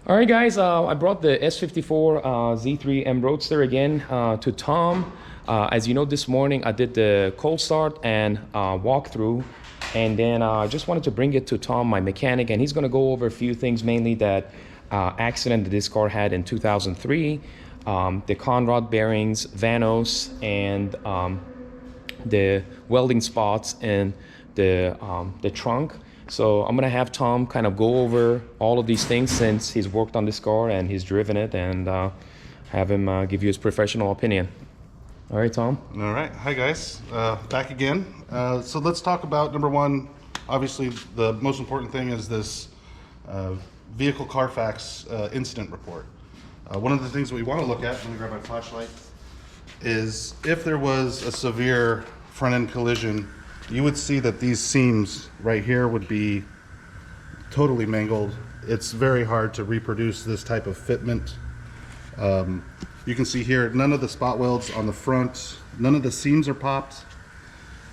All right, guys, I brought the S54 Z3 M Roadster again to Tom. As you know, this morning I did the cold start and walkthrough, and then I just wanted to bring it to Tom, my mechanic, and he's going to go over a few things, mainly that accident that this car had in 2003, the conrod bearings, VANOS, and the welding spots in the trunk. So I'm gonna have Tom kind of go over all of these things since he's worked on this car and he's driven it, and have him give you his professional opinion. All right, Tom. All right, hi guys, back again. So let's talk about number one. Obviously, the most important thing is this vehicle Carfax incident report. One of the things that we want to look at, let me grab my flashlight, is if there was a severe front end collision, you would see that these seams right here would be totally mangled. It's very hard to reproduce this type of fitment. You can see here, none of the spot welds on the front, none of the seams are popped.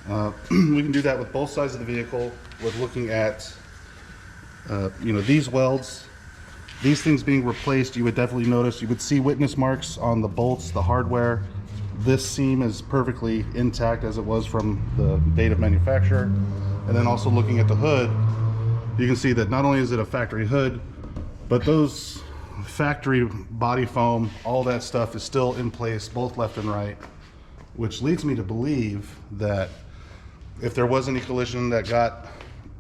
We can do that with both sides of the vehicle with looking at these welds. These things being replaced, you would definitely notice, you would see witness marks on the bolts, the hardware. This seam is perfectly intact as it was from the date of manufacture. And then also looking at the hood, you can see that not only is it a factory hood, but those factory body foam, all that stuff is still in place, both left and right, which leads me to believe that if there was any collision that got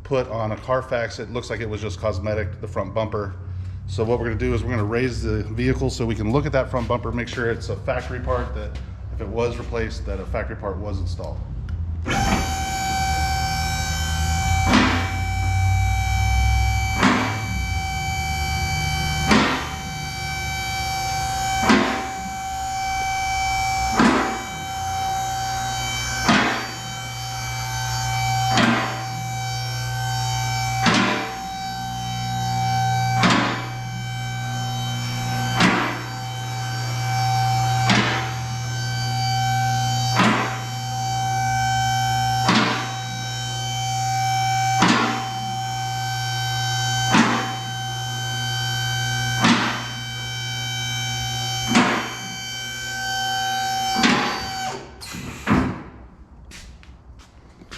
put on a Carfax, it looks like it was just cosmetic, the front bumper. So what we're gonna do is we're gonna raise the vehicle so we can look at that front bumper, make sure it's a factory part, that if it was replaced, that a factory part was installed.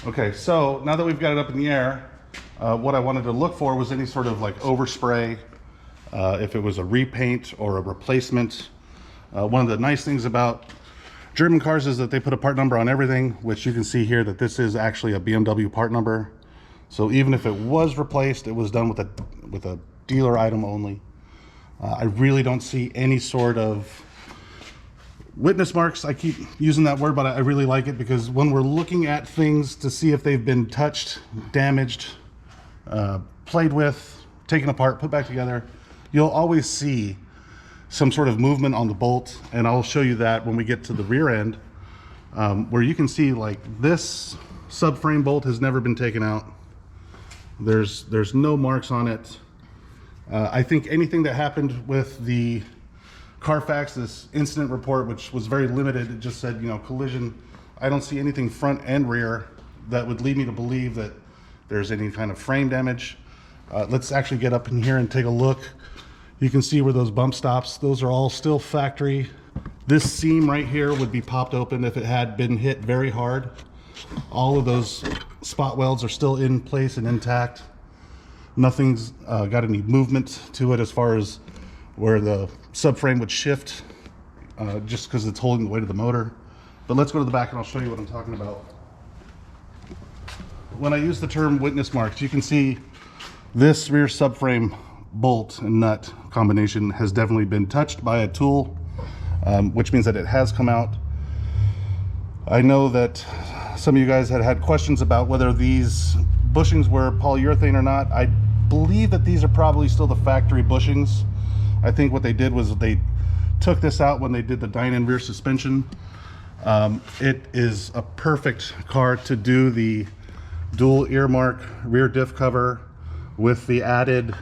Okay, so now that we've got it up in the air, what I wanted to look for was any sort of like overspray, if it was a repaint or a replacement. One of the nice things about German cars is that they put a part number on everything, which you can see here that this is actually a BMW part number. So even if it was replaced, it was done with a dealer item only. I really don't see any sort of witness marks. I keep using that word, but I really like it because when we're looking at things to see if they've been touched, damaged, played with, taken apart, put back together, you'll always see some sort of movement on the bolt. And I'll show you that when we get to the rear end, where you can see like this subframe bolt has never been taken out. There's no marks on it. I think anything that happened with the Carfax, this incident report, which was very limited, it just said, collision. I don't see anything front and rear that would lead me to believe that there's any kind of frame damage. Let's actually get up in here and take a look. You can see where those bump stops, those are all still factory. This seam right here would be popped open if it had been hit very hard. All of those spot welds are still in place and intact. Nothing's got any movement to it as far as where the subframe would shift, just because it's holding the weight of the motor. But let's go to the back and I'll show you what I'm talking about. When I use the term witness marks, you can see this rear subframe bolt and nut combination has definitely been touched by a tool, which means that it has come out. I know that some of you guys had questions about whether these bushings were polyurethane or not. I believe that these are probably still the factory bushings. I think what they did was they took this out when they did the dyno rear suspension. It is a perfect car to do the dual earmark rear diff cover with the added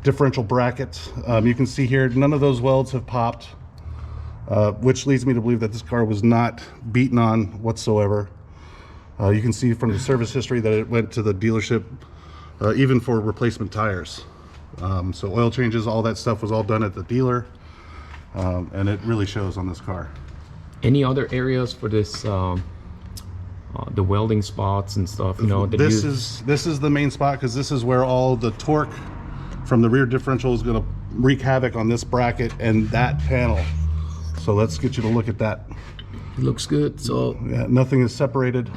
differential bracket. You can see here, none of those welds have popped, which leads me to believe that this car was not beaten on whatsoever. You can see from the service history that it went to the dealership even for replacement tires. So oil changes, all that stuff was all done at the dealer, and it really shows on this car. Any other areas for this, the welding spots and stuff, you know? That This is the main spot, because this is where all the torque from the rear differential is going to wreak havoc on this bracket and that panel. So let's get you to look at that. It looks good. So yeah, nothing is separated.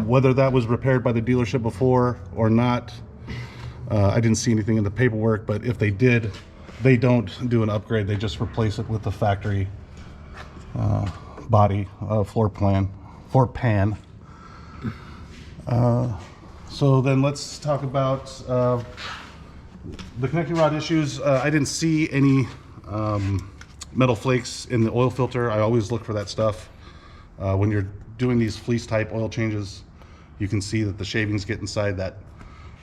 Whether that was repaired by the dealership before or not, I didn't see anything in the paperwork, but if they did, they don't do an upgrade. They just replace it with the factory body floor pan. So then let's talk about the connecting rod issues. I didn't see any metal flakes in the oil filter. I always look for that stuff. When you're doing these fleece type oil changes, you can see that the shavings get inside that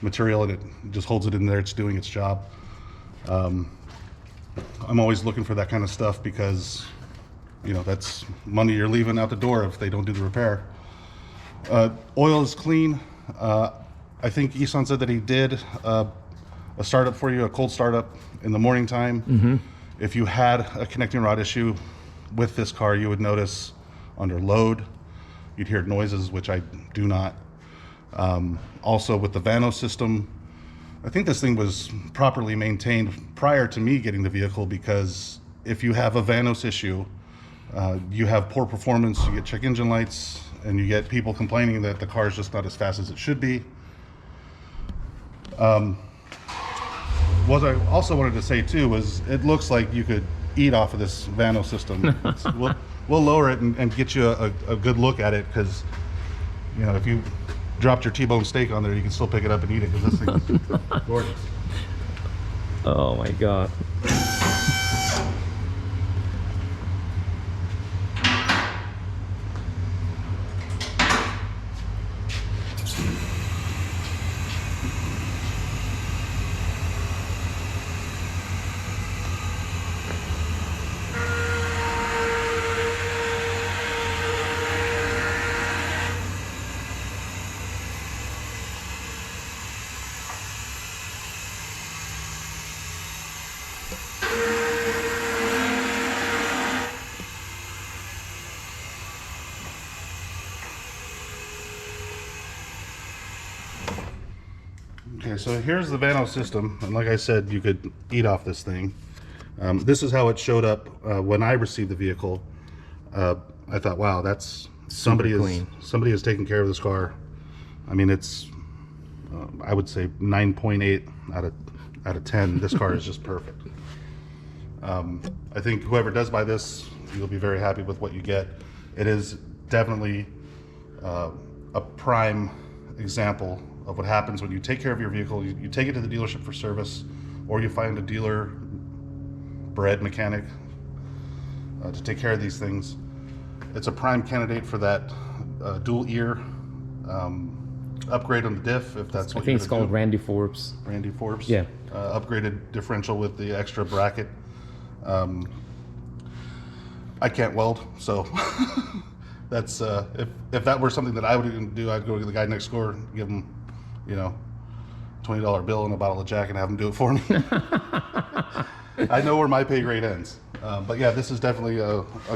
material and it just holds it in there. It's doing its job. I'm always looking for that kind of stuff, because you know, that's money you're leaving out the door if they don't do the repair. Oil is clean. I think Isan said that he did a startup for you, a cold startup in the morning time. If you had a connecting rod issue with this car, you would notice under load, you'd hear noises, which I do not. Also with the VANOS system, I think this thing was properly maintained prior to me getting the vehicle, because if you have a VANOS issue, you have poor performance, you get check engine lights, and you get people complaining that the car is just not as fast as it should be. What I also wanted to say too was, it looks like you could eat off of this VANOS system. We'll lower it and get you a good look at it, because you know, if you dropped your T-bone steak on there, you can still pick it up and eat it, because this thing is gorgeous. oh my God. Okay, so here's the VANOS system, and like I said, you could eat off this thing. This is how it showed up when I received the vehicle. I thought, wow, that's somebody is taking care of this car. I mean, it's I would say 9.8 out of 10. This car is just perfect. I think whoever does buy this, you'll be very happy with what you get. It is definitely a prime example of what happens when you take care of your vehicle. You take it to the dealership for service, or you find a dealer bred mechanic to take care of these things. It's a prime candidate for that dual ear upgrade on the diff, if that's what I think it's called Randy Forbes. Randy Forbes. Yeah. Upgraded differential with the extra bracket. I can't weld, so that's if that were something that I would do, I'd go to the guy next door, give him, you know, $20 bill and a bottle of Jack, and have him do it for me. I know where my pay grade ends. But yeah, this is definitely a